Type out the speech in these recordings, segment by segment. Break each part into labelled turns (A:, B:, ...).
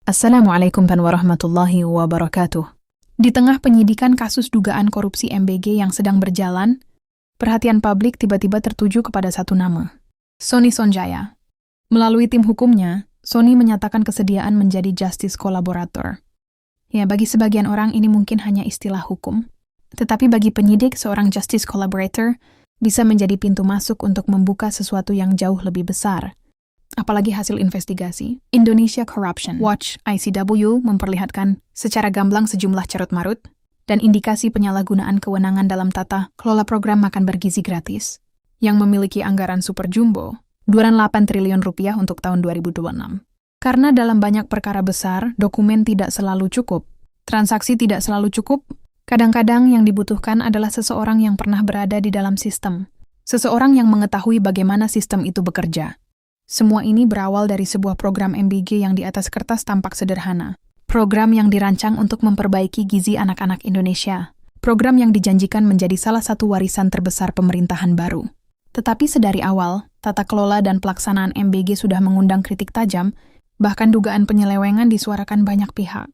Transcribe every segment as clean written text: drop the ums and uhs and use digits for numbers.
A: Assalamualaikum warahmatullahi wabarakatuh. Di tengah penyidikan kasus dugaan korupsi MBG yang sedang berjalan, perhatian publik tiba-tiba tertuju kepada satu nama, Sony Sonjaya. Melalui tim hukumnya, Sony menyatakan kesediaan menjadi justice collaborator. Ya, bagi sebagian orang ini mungkin hanya istilah hukum, tetapi bagi penyidik, seorang justice collaborator bisa menjadi pintu masuk untuk membuka sesuatu yang jauh lebih besar. Apalagi hasil investigasi, Indonesia Corruption Watch (ICW) memperlihatkan secara gamblang sejumlah carut-marut dan indikasi penyalahgunaan kewenangan dalam tata kelola program makan bergizi gratis yang memiliki anggaran super jumbo, 28 triliun rupiah untuk tahun 2026. Karena dalam banyak perkara besar, dokumen tidak selalu cukup, transaksi tidak selalu cukup, kadang-kadang yang dibutuhkan adalah seseorang yang pernah berada di dalam sistem, seseorang yang mengetahui bagaimana sistem itu bekerja. Semua ini berawal dari sebuah program MBG yang di atas kertas tampak sederhana. Program yang dirancang untuk memperbaiki gizi anak-anak Indonesia. Program yang dijanjikan menjadi salah satu warisan terbesar pemerintahan baru. Tetapi sedari awal, tata kelola dan pelaksanaan MBG sudah mengundang kritik tajam, bahkan dugaan penyelewengan disuarakan banyak pihak.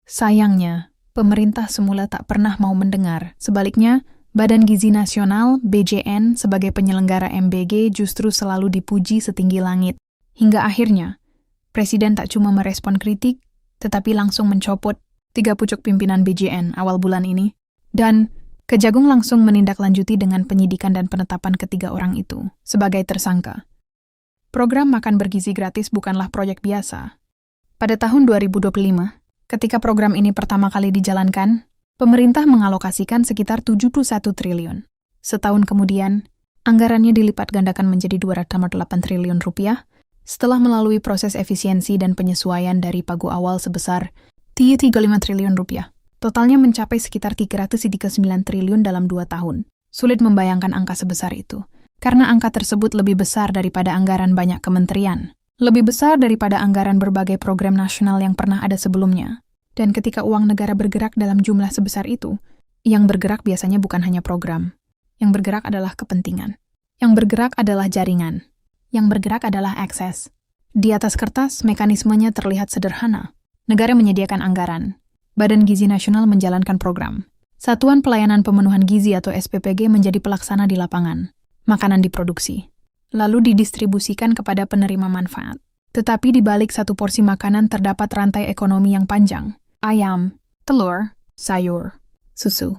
A: Sayangnya, pemerintah semula tak pernah mau mendengar. Sebaliknya, Badan Gizi Nasional (BJN) sebagai penyelenggara MBG justru selalu dipuji setinggi langit. Hingga akhirnya, Presiden tak cuma merespon kritik, tetapi langsung mencopot 3 pucuk pimpinan BJN awal bulan ini. Dan Kejagung langsung menindaklanjuti dengan penyidikan dan penetapan ketiga orang itu sebagai tersangka. Program makan bergizi gratis bukanlah proyek biasa. Pada tahun 2025, ketika program ini pertama kali dijalankan, pemerintah mengalokasikan sekitar 71 triliun. Setahun kemudian, anggarannya dilipat gandakan menjadi 208 triliun rupiah setelah melalui proses efisiensi dan penyesuaian dari pagu awal sebesar 35 triliun rupiah. Totalnya mencapai sekitar 339 triliun dalam 2 tahun. Sulit membayangkan angka sebesar itu, karena angka tersebut lebih besar daripada anggaran banyak kementerian, lebih besar daripada anggaran berbagai program nasional yang pernah ada sebelumnya. Dan ketika uang negara bergerak dalam jumlah sebesar itu, yang bergerak biasanya bukan hanya program. Yang bergerak adalah kepentingan. Yang bergerak adalah jaringan. Yang bergerak adalah akses. Di atas kertas, mekanismenya terlihat sederhana. Negara menyediakan anggaran. Badan Gizi Nasional menjalankan program. Satuan Pelayanan Pemenuhan Gizi atau SPPG menjadi pelaksana di lapangan. Makanan diproduksi. Lalu didistribusikan kepada penerima manfaat. Tetapi di balik satu porsi makanan terdapat rantai ekonomi yang panjang. Ayam, telur, sayur, susu,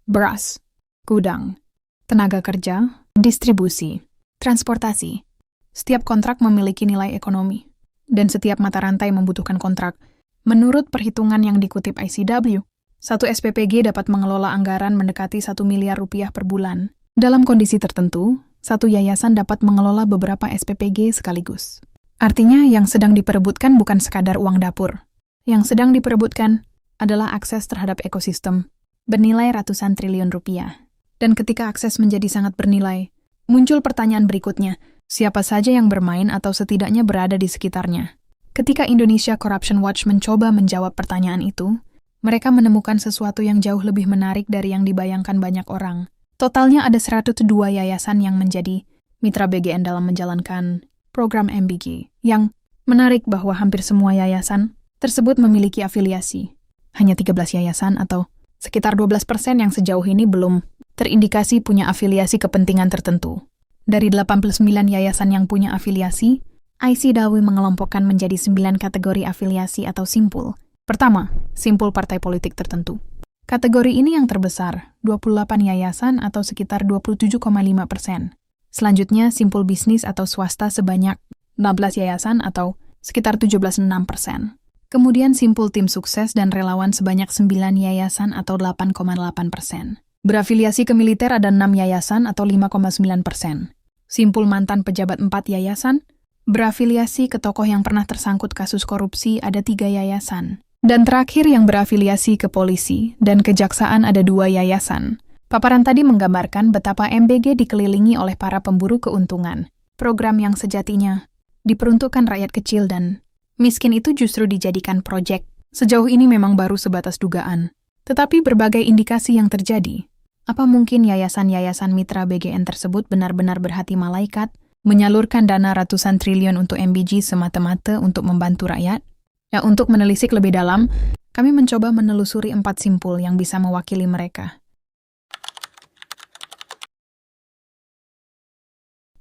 A: beras, gudang, tenaga kerja, distribusi, transportasi. Setiap kontrak memiliki nilai ekonomi, dan setiap mata rantai membutuhkan kontrak. Menurut perhitungan yang dikutip ICW, satu SPPG dapat mengelola anggaran mendekati 1 miliar rupiah per bulan. Dalam kondisi tertentu, satu yayasan dapat mengelola beberapa SPPG sekaligus. Artinya, yang sedang diperebutkan bukan sekadar uang dapur. Yang sedang diperebutkan adalah akses terhadap ekosistem, bernilai ratusan triliun rupiah. Dan ketika akses menjadi sangat bernilai, muncul pertanyaan berikutnya, siapa saja yang bermain atau setidaknya berada di sekitarnya? Ketika Indonesia Corruption Watch mencoba menjawab pertanyaan itu, mereka menemukan sesuatu yang jauh lebih menarik dari yang dibayangkan banyak orang. Totalnya ada 102 yayasan yang menjadi mitra BGN dalam menjalankan program MBG. Yang menarik bahwa hampir semua yayasan tersebut memiliki afiliasi. Hanya 13 yayasan atau sekitar 12% yang sejauh ini belum terindikasi punya afiliasi kepentingan tertentu. Dari 89 yayasan yang punya afiliasi, ICW mengelompokkan menjadi 9 kategori afiliasi atau simpul. Pertama, simpul partai politik tertentu. Kategori ini yang terbesar, 28 yayasan atau sekitar 27,5%. Selanjutnya, simpul bisnis atau swasta sebanyak 16 yayasan atau sekitar 17,6%. Kemudian simpul tim sukses dan relawan sebanyak 9 yayasan atau 8,8%. Berafiliasi ke militer ada 6 yayasan atau 5,9%. Simpul mantan pejabat 4 yayasan. Berafiliasi ke tokoh yang pernah tersangkut kasus korupsi ada 3 yayasan. Dan terakhir yang berafiliasi ke polisi dan kejaksaan ada 2 yayasan. Paparan tadi menggambarkan betapa MBG dikelilingi oleh para pemburu keuntungan. Program yang sejatinya diperuntukkan rakyat kecil dan miskin itu justru dijadikan proyek. Sejauh ini memang baru sebatas dugaan. Tetapi berbagai indikasi yang terjadi. Apa mungkin yayasan-yayasan mitra BGN tersebut benar-benar berhati malaikat, menyalurkan dana ratusan triliun untuk MBG semata-mata untuk membantu rakyat? Ya, untuk menelisik lebih dalam, kami mencoba menelusuri 4 simpul yang bisa mewakili mereka.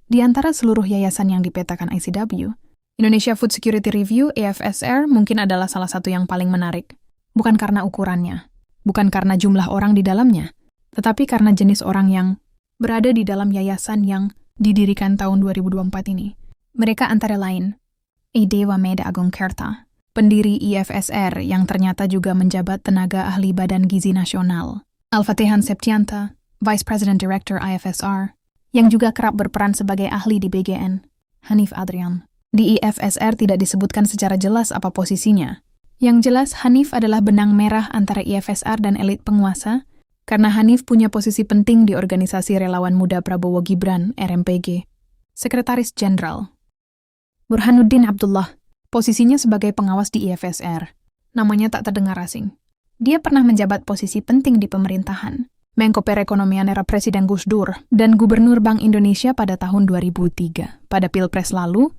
A: Di antara seluruh yayasan yang dipetakan ICW, Indonesia Food Security Review (IFSR) mungkin adalah salah satu yang paling menarik. Bukan karena ukurannya, bukan karena jumlah orang di dalamnya, tetapi karena jenis orang yang berada di dalam yayasan yang didirikan tahun 2024 ini. Mereka antara lain, Dewa Meda Agung Kerta, pendiri IFSR yang ternyata juga menjabat tenaga ahli Badan Gizi Nasional, Al-Fatihan Septianta, Vice President Director IFSR, yang juga kerap berperan sebagai ahli di BGN, Hanif Adrian. Di IFSR tidak disebutkan secara jelas apa posisinya. Yang jelas, Hanif adalah benang merah antara IFSR dan elit penguasa, karena Hanif punya posisi penting di organisasi Relawan Muda Prabowo Gibran, RMPG. Sekretaris Jenderal Burhanuddin Abdullah, posisinya sebagai pengawas di IFSR. Namanya tak terdengar asing. Dia pernah menjabat posisi penting di pemerintahan, Menko Perekonomian era Presiden Gus Dur, dan Gubernur Bank Indonesia pada tahun 2003. Pada Pilpres lalu,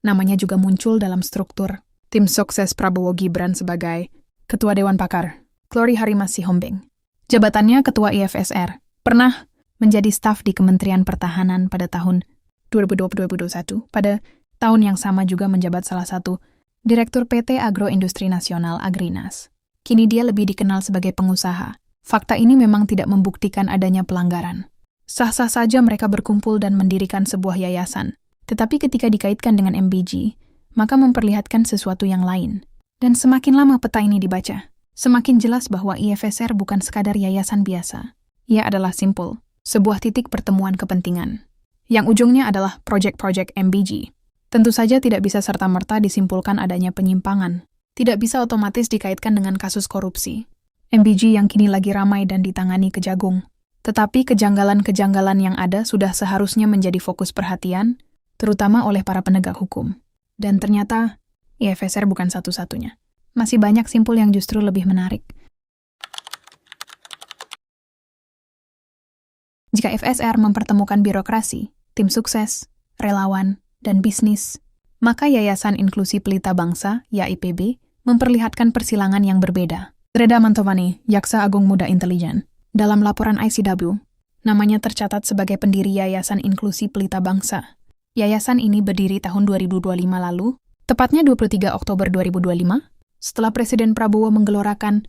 A: namanya juga muncul dalam struktur tim sukses Prabowo Gibran sebagai Ketua Dewan Pakar, Glory Harimas Sihombing. Jabatannya Ketua IFSR, pernah menjadi staf di Kementerian Pertahanan pada tahun 2020-2021. Pada tahun yang sama juga menjabat salah satu Direktur PT Agroindustri Nasional Agrinas. Kini dia lebih dikenal sebagai pengusaha. Fakta ini memang tidak membuktikan adanya pelanggaran. Sah-sah saja mereka berkumpul dan mendirikan sebuah yayasan. Tetapi ketika dikaitkan dengan MBG, maka memperlihatkan sesuatu yang lain. Dan semakin lama peta ini dibaca, semakin jelas bahwa IFSR bukan sekadar yayasan biasa. Ia adalah simpul, sebuah titik pertemuan kepentingan, yang ujungnya adalah proyek-proyek MBG. Tentu saja tidak bisa serta-merta disimpulkan adanya penyimpangan. Tidak bisa otomatis dikaitkan dengan kasus korupsi. MBG yang kini lagi ramai dan ditangani Kejagung. Tetapi kejanggalan-kejanggalan yang ada sudah seharusnya menjadi fokus perhatian, terutama oleh para penegak hukum. Dan ternyata, IFSR bukan satu-satunya. Masih banyak simpul yang justru lebih menarik. Jika IFSR mempertemukan birokrasi, tim sukses, relawan, dan bisnis, maka Yayasan Inklusi Pelita Bangsa, YAIPB, memperlihatkan persilangan yang berbeda. Reda Mantovani, Jaksa Agung Muda Intelijen, dalam laporan ICW, namanya tercatat sebagai pendiri Yayasan Inklusi Pelita Bangsa. Yayasan ini berdiri tahun 2025 lalu, tepatnya 23 Oktober 2025, setelah Presiden Prabowo menggelorakan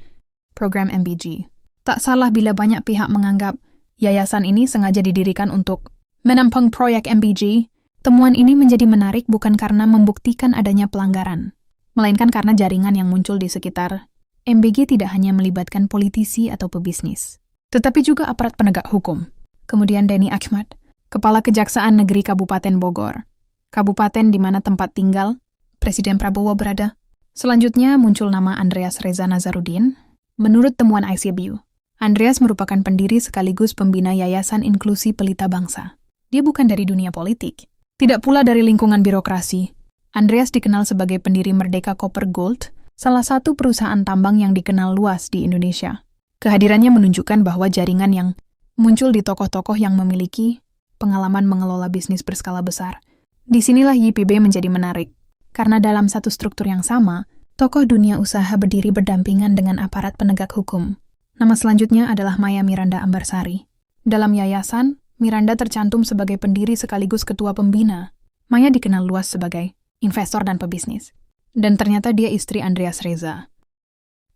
A: program MBG. Tak salah bila banyak pihak menganggap yayasan ini sengaja didirikan untuk menampung proyek MBG. Temuan ini menjadi menarik bukan karena membuktikan adanya pelanggaran, melainkan karena jaringan yang muncul di sekitar MBG tidak hanya melibatkan politisi atau pebisnis, tetapi juga aparat penegak hukum. Kemudian Denny Ahmad, Kepala Kejaksaan Negeri Kabupaten Bogor, kabupaten di mana tempat tinggal Presiden Prabowo berada. Selanjutnya muncul nama Andreas Reza Nazarudin. Menurut temuan ICW, Andreas merupakan pendiri sekaligus pembina Yayasan Inklusi Pelita Bangsa. Dia bukan dari dunia politik, tidak pula dari lingkungan birokrasi. Andreas dikenal sebagai pendiri Merdeka Copper Gold, salah satu perusahaan tambang yang dikenal luas di Indonesia. Kehadirannya menunjukkan bahwa jaringan yang muncul di tokoh-tokoh yang memiliki pengalaman mengelola bisnis berskala besar. Disinilah YIPB menjadi menarik, karena dalam satu struktur yang sama, tokoh dunia usaha berdiri berdampingan dengan aparat penegak hukum. Nama selanjutnya adalah Maya Miranda Ambarsari. Dalam yayasan, Miranda tercantum sebagai pendiri sekaligus ketua pembina. Maya dikenal luas sebagai investor dan pebisnis. Dan ternyata dia istri Andreas Reza.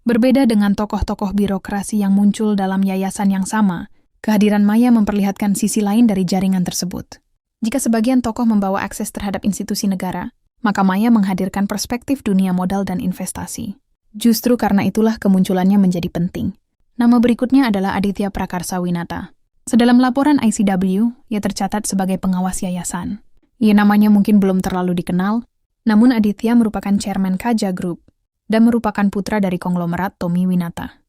A: Berbeda dengan tokoh-tokoh birokrasi yang muncul dalam yayasan yang sama, kehadiran Maya memperlihatkan sisi lain dari jaringan tersebut. Jika sebagian tokoh membawa akses terhadap institusi negara, maka Maya menghadirkan perspektif dunia modal dan investasi. Justru karena itulah kemunculannya menjadi penting. Nama berikutnya adalah Aditya Prakarsa Winata. Sedalam laporan ICW, ia tercatat sebagai pengawas yayasan. Ia namanya mungkin belum terlalu dikenal, namun Aditya merupakan chairman Kaja Group dan merupakan putra dari konglomerat Tommy Winata.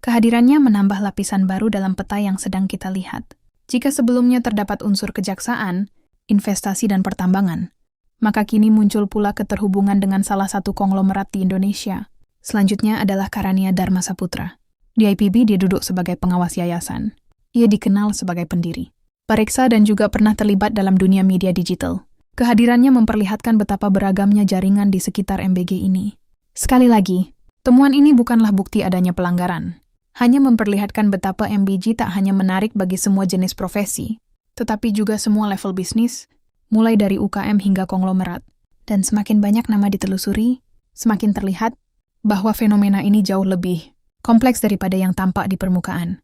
A: Kehadirannya menambah lapisan baru dalam peta yang sedang kita lihat. Jika sebelumnya terdapat unsur kejaksaan, investasi dan pertambangan, maka kini muncul pula keterhubungan dengan salah satu konglomerat di Indonesia. Selanjutnya adalah Karania Dharma Saputra. Di IPB dia duduk sebagai pengawas yayasan. Ia dikenal sebagai pendiri, periksa dan juga pernah terlibat dalam dunia media digital. Kehadirannya memperlihatkan betapa beragamnya jaringan di sekitar MBG ini. Sekali lagi, temuan ini bukanlah bukti adanya pelanggaran. Hanya memperlihatkan betapa MBG tak hanya menarik bagi semua jenis profesi, tetapi juga semua level bisnis, mulai dari UKM hingga konglomerat. Dan semakin banyak nama ditelusuri, semakin terlihat bahwa fenomena ini jauh lebih kompleks daripada yang tampak di permukaan.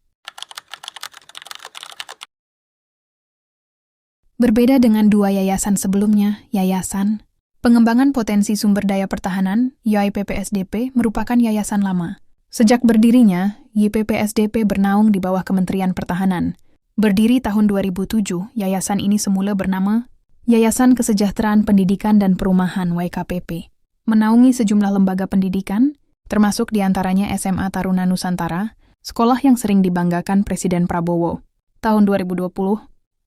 A: Berbeda dengan dua yayasan sebelumnya, Yayasan Pengembangan Potensi Sumber Daya Pertahanan, YPPSDP, merupakan yayasan lama. Sejak berdirinya, YPPSDP bernaung di bawah Kementerian Pertahanan. Berdiri tahun 2007, yayasan ini semula bernama Yayasan Kesejahteraan Pendidikan dan Perumahan YKPP. Menaungi sejumlah lembaga pendidikan, termasuk diantaranya SMA Taruna Nusantara, sekolah yang sering dibanggakan Presiden Prabowo. Tahun 2020,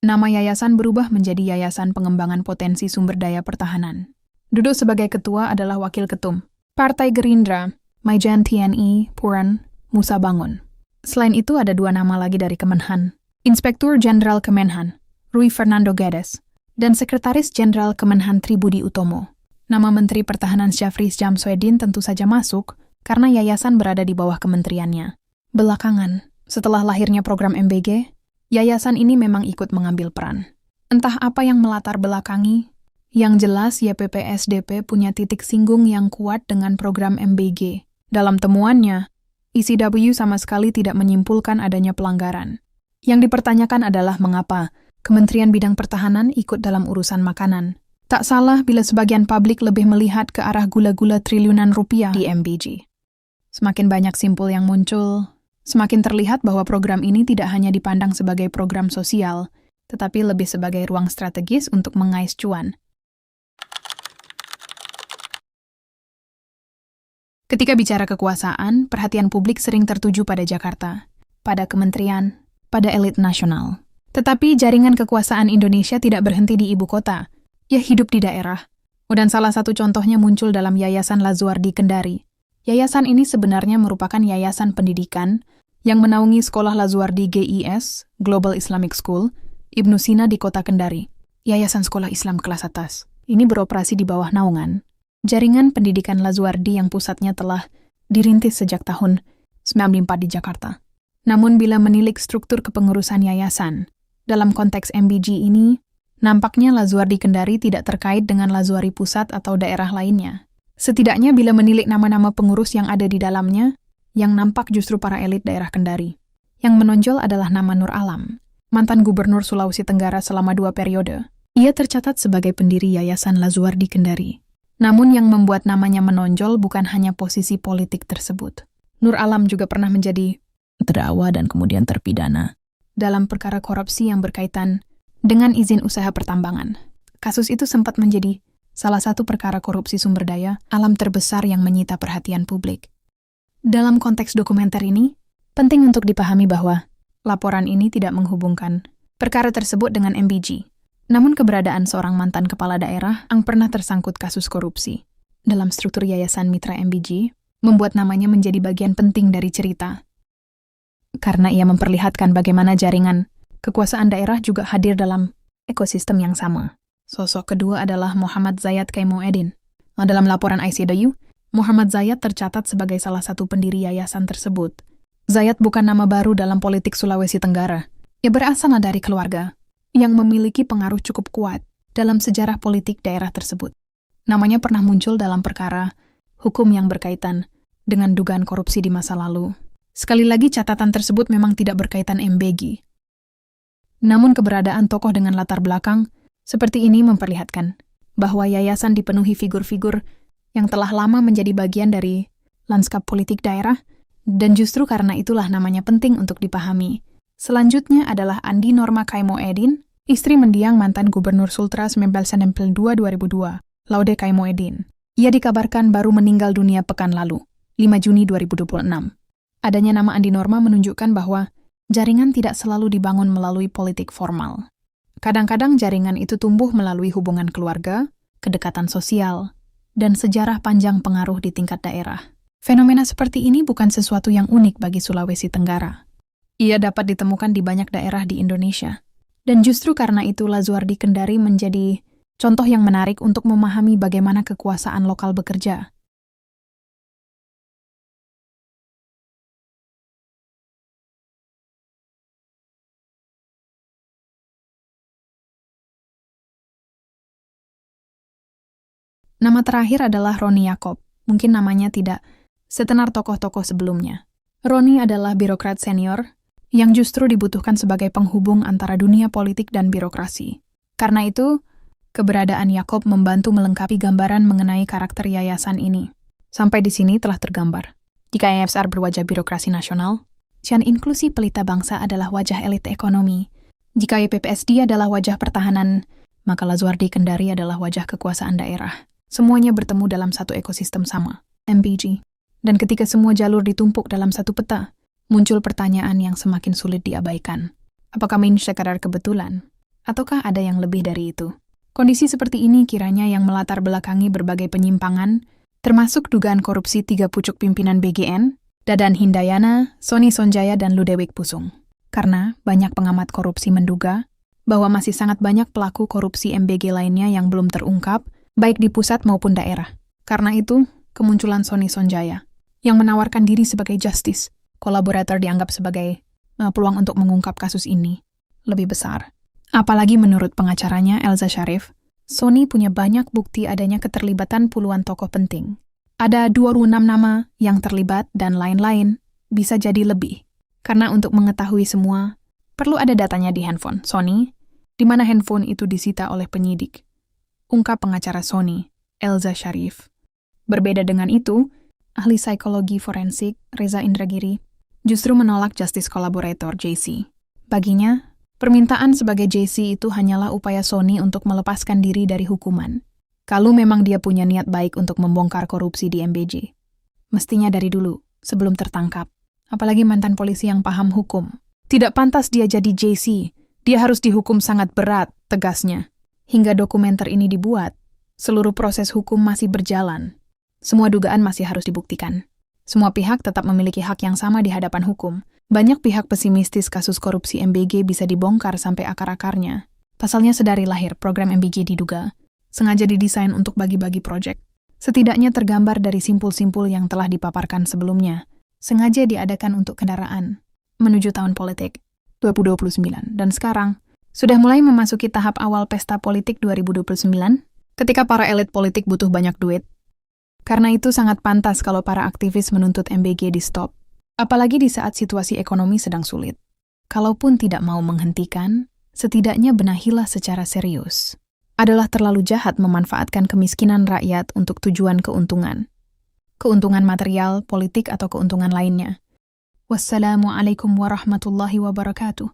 A: nama yayasan berubah menjadi Yayasan Pengembangan Potensi Sumber Daya Pertahanan. Duduk sebagai ketua adalah Wakil Ketum Partai Gerindra, Maijen TNI Puran Musa Bangun. Selain itu ada dua nama lagi dari Kemenhan, Inspektur Jenderal Kemenhan, Rui Fernando Guedes, dan Sekretaris Jenderal Kemenhan Tribudi Utomo. Nama Menteri Pertahanan Syafri Djamswedin tentu saja masuk karena yayasan berada di bawah kementeriannya. Belakangan, setelah lahirnya program MBG, yayasan ini memang ikut mengambil peran. Entah apa yang melatar belakangi, yang jelas YPPSDP punya titik singgung yang kuat dengan program MBG. Dalam temuannya, ECW sama sekali tidak menyimpulkan adanya pelanggaran. Yang dipertanyakan adalah mengapa Kementerian Bidang Pertahanan ikut dalam urusan makanan. Tak salah bila sebagian publik lebih melihat ke arah gula-gula triliunan rupiah di MBG. Semakin banyak simpul yang muncul, semakin terlihat bahwa program ini tidak hanya dipandang sebagai program sosial, tetapi lebih sebagai ruang strategis untuk mengais cuan. Ketika bicara kekuasaan, perhatian publik sering tertuju pada Jakarta, pada kementerian, pada elit nasional. Tetapi jaringan kekuasaan Indonesia tidak berhenti di ibu kota, ia hidup di daerah. Dan salah satu contohnya muncul dalam Yayasan Lazuardi Kendari. Yayasan ini sebenarnya merupakan yayasan pendidikan yang menaungi Sekolah Lazuardi GIS, Global Islamic School, Ibnu Sina di kota Kendari. Yayasan Sekolah Islam kelas atas. Ini beroperasi di bawah naungan Jaringan Pendidikan Lazuardi yang pusatnya telah dirintis sejak tahun 1994 di Jakarta. Namun bila menilik struktur kepengurusan yayasan, dalam konteks MBG ini, nampaknya Lazuardi Kendari tidak terkait dengan Lazuardi Pusat atau daerah lainnya. Setidaknya bila menilik nama-nama pengurus yang ada di dalamnya, yang nampak justru para elit daerah Kendari. Yang menonjol adalah nama Nur Alam, mantan gubernur Sulawesi Tenggara selama 2 periode. Ia tercatat sebagai pendiri Yayasan Lazuardi Kendari. Namun yang membuat namanya menonjol bukan hanya posisi politik tersebut. Nur Alam juga pernah menjadi terdakwa dan kemudian terpidana dalam perkara korupsi yang berkaitan dengan izin usaha pertambangan. Kasus itu sempat menjadi salah satu perkara korupsi sumber daya alam terbesar yang menyita perhatian publik. Dalam konteks dokumenter ini, penting untuk dipahami bahwa laporan ini tidak menghubungkan perkara tersebut dengan MBG. Namun keberadaan seorang mantan kepala daerah yang pernah tersangkut kasus korupsi dalam struktur Yayasan Mitra MBG membuat namanya menjadi bagian penting dari cerita. Karena ia memperlihatkan bagaimana jaringan kekuasaan daerah juga hadir dalam ekosistem yang sama. Sosok kedua adalah Muhammad Zayat Kaimoedin. Dalam laporan ICW, Muhammad Zayat tercatat sebagai salah satu pendiri yayasan tersebut. Zayat bukan nama baru dalam politik Sulawesi Tenggara. Ia berasal dari keluarga yang memiliki pengaruh cukup kuat dalam sejarah politik daerah tersebut. Namanya pernah muncul dalam perkara hukum yang berkaitan dengan dugaan korupsi di masa lalu. Sekali lagi catatan tersebut memang tidak berkaitan MBG. Namun keberadaan tokoh dengan latar belakang seperti ini memperlihatkan bahwa yayasan dipenuhi figur-figur yang telah lama menjadi bagian dari lanskap politik daerah, dan justru karena itulah namanya penting untuk dipahami. Selanjutnya adalah Andi Norma Kaimoedin, istri mendiang mantan Gubernur Sultra 1992-2002, Laude Kaimoedin. Ia dikabarkan baru meninggal dunia pekan lalu, 5 Juni 2026. Adanya nama Andi Norma menunjukkan bahwa jaringan tidak selalu dibangun melalui politik formal. Kadang-kadang jaringan itu tumbuh melalui hubungan keluarga, kedekatan sosial, dan sejarah panjang pengaruh di tingkat daerah. Fenomena seperti ini bukan sesuatu yang unik bagi Sulawesi Tenggara. Ia dapat ditemukan di banyak daerah di Indonesia. Dan justru karena itu Lazuardi Kendari menjadi contoh yang menarik untuk memahami bagaimana kekuasaan lokal bekerja. Nama terakhir adalah Roni Yacob. Mungkin namanya tidak setenar tokoh-tokoh sebelumnya. Roni adalah birokrat senior yang justru dibutuhkan sebagai penghubung antara dunia politik dan birokrasi. Karena itu, keberadaan Yacob membantu melengkapi gambaran mengenai karakter yayasan ini. Sampai di sini telah tergambar. Jika IFSR berwajah birokrasi nasional, Cian Inklusi Pelita Bangsa adalah wajah elit ekonomi. Jika YPPSD adalah wajah pertahanan, maka Lazuardi Kendari adalah wajah kekuasaan daerah. Semuanya bertemu dalam satu ekosistem sama, MBG. Dan ketika semua jalur ditumpuk dalam satu peta, muncul pertanyaan yang semakin sulit diabaikan. Apakah ini sekadar kebetulan? Ataukah ada yang lebih dari itu? Kondisi seperti ini kiranya yang melatar belakangi berbagai penyimpangan, termasuk dugaan korupsi 3 pucuk pimpinan BGN, Dadan Hindayana, Sony Sonjaya, dan Ludewig Pusung. Karena banyak pengamat korupsi menduga bahwa masih sangat banyak pelaku korupsi MBG lainnya yang belum terungkap, baik di pusat maupun daerah. Karena itu, kemunculan Sony Sonjaya, yang menawarkan diri sebagai justice, kolaborator dianggap sebagai peluang untuk mengungkap kasus ini lebih besar. Apalagi menurut pengacaranya Elza Sharif, Sony punya banyak bukti adanya keterlibatan puluhan tokoh penting. Ada 26 nama yang terlibat dan lain-lain, bisa jadi lebih. Karena untuk mengetahui semua, perlu ada datanya di handphone Sony, di mana handphone itu disita oleh penyidik. Ungkap pengacara Sony, Elza Sharif. Berbeda dengan itu, ahli psikologi forensik Reza Indragiri justru menolak Justice Collaborator JC. Baginya, permintaan sebagai JC itu hanyalah upaya Sony untuk melepaskan diri dari hukuman. Kalau memang dia punya niat baik untuk membongkar korupsi di MBG. Mestinya dari dulu, sebelum tertangkap. Apalagi mantan polisi yang paham hukum. Tidak pantas dia jadi JC. Dia harus dihukum sangat berat, tegasnya. Hingga dokumenter ini dibuat, seluruh proses hukum masih berjalan. Semua dugaan masih harus dibuktikan. Semua pihak tetap memiliki hak yang sama di hadapan hukum. Banyak pihak pesimistis kasus korupsi MBG bisa dibongkar sampai akar-akarnya. Pasalnya sedari lahir, program MBG diduga sengaja didesain untuk bagi-bagi proyek. Setidaknya tergambar dari simpul-simpul yang telah dipaparkan sebelumnya. Sengaja diadakan untuk kendaraan menuju tahun politik 2029. Dan sekarang, sudah mulai memasuki tahap awal pesta politik 2029, ketika para elit politik butuh banyak duit. Karena itu sangat pantas kalau para aktivis menuntut MBG di-stop. Apalagi di saat situasi ekonomi sedang sulit. Kalaupun tidak mau menghentikan, setidaknya benahilah secara serius. Adalah terlalu jahat memanfaatkan kemiskinan rakyat untuk tujuan keuntungan. Keuntungan material, politik, atau keuntungan lainnya. Wassalamualaikum warahmatullahi wabarakatuh.